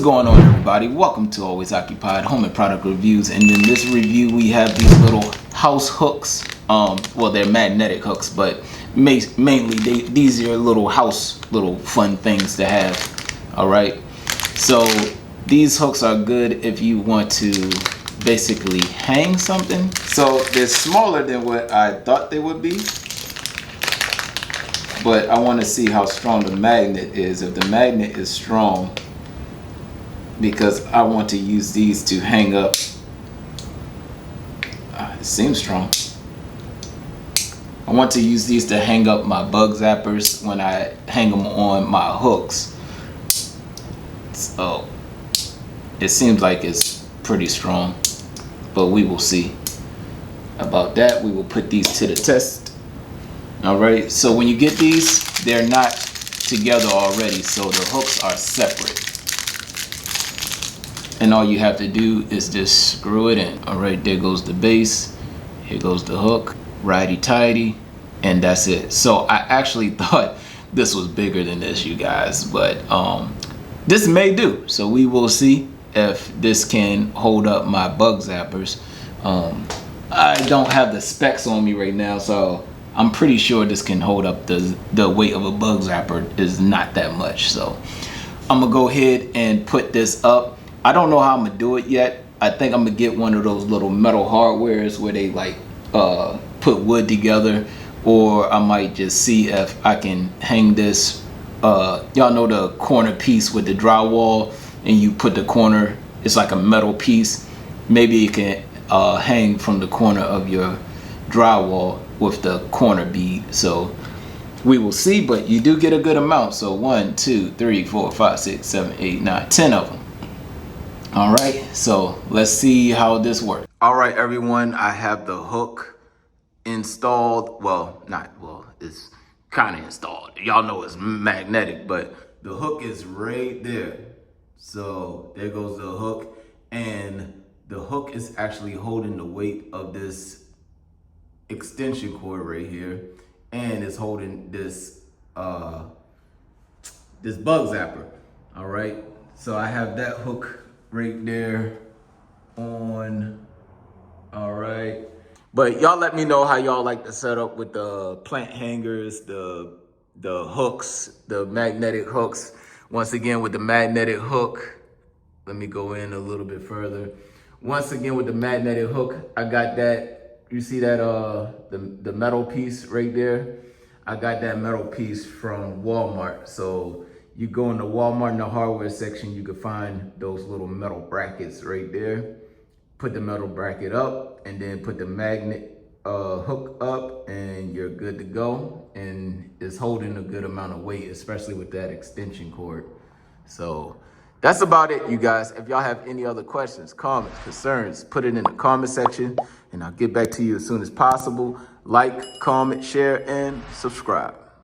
What's going on, everybody? Welcome to Always Occupied Home and Product Reviews. And in this review we have these little house hooks. Well, they're magnetic hooks, but mainly these are little fun things to have. All right, so these hooks are good if you want to basically hang something. So they're smaller than what I thought they would be, but I want to see how strong the magnet is. If the magnet is strong, because I want to use these to hang up. It seems strong. I want to use these to hang up my bug zappers when I hang them on my hooks. So it seems like it's pretty strong, but we will see about that. We will put these to the test. All right, so when you get these, they're not together already, so the hooks are separate. And all you have to do is just screw it in. All right, there goes the base. Here goes the hook, righty-tighty, and that's it. So I actually thought this was bigger than this, you guys, but this may do. So we will see if this can hold up my bug zappers. I don't have the specs on me right now, so I'm pretty sure this can hold up the weight of a bug zapper is not that much. So I'm gonna go ahead and put this up. I don't know how I'm gonna do it yet. I think I'm gonna get one of those little metal hardwares where they like put wood together, or I might just see if I can hang this. Y'all know the corner piece with the drywall, and you put the corner, it's like a metal piece. Maybe it can hang from the corner of your drywall with the corner bead. So we will see, but you do get a good amount. So 1, 2, 3, 4, 5, 6, 7, 8, 9, 10 of them. All right, so let's see how this works. All right, everyone, I have the hook installed. Well, it's kind of installed. Y'all know it's magnetic, but the hook is right there. So there goes the hook, and the hook is actually holding the weight of this extension cord right here, and it's holding this this bug zapper. All right, so I have that hook right there on. All right, but y'all let me know how y'all like the setup with the plant hangers, the hooks, the magnetic hooks. Once again, with the magnetic hook, let me go in a little bit further. Once again, with the magnetic hook, I got that, you see that the metal piece right there? I got that metal piece from Walmart. So you go in the Walmart in the hardware section, you can find those little metal brackets right there. Put the metal bracket up and then put the magnet hook up, and you're good to go. And it's holding a good amount of weight, especially with that extension cord. So that's about it, you guys. If y'all have any other questions, comments, concerns, put it in the comment section and I'll get back to you as soon as possible. Like, comment, share, and subscribe.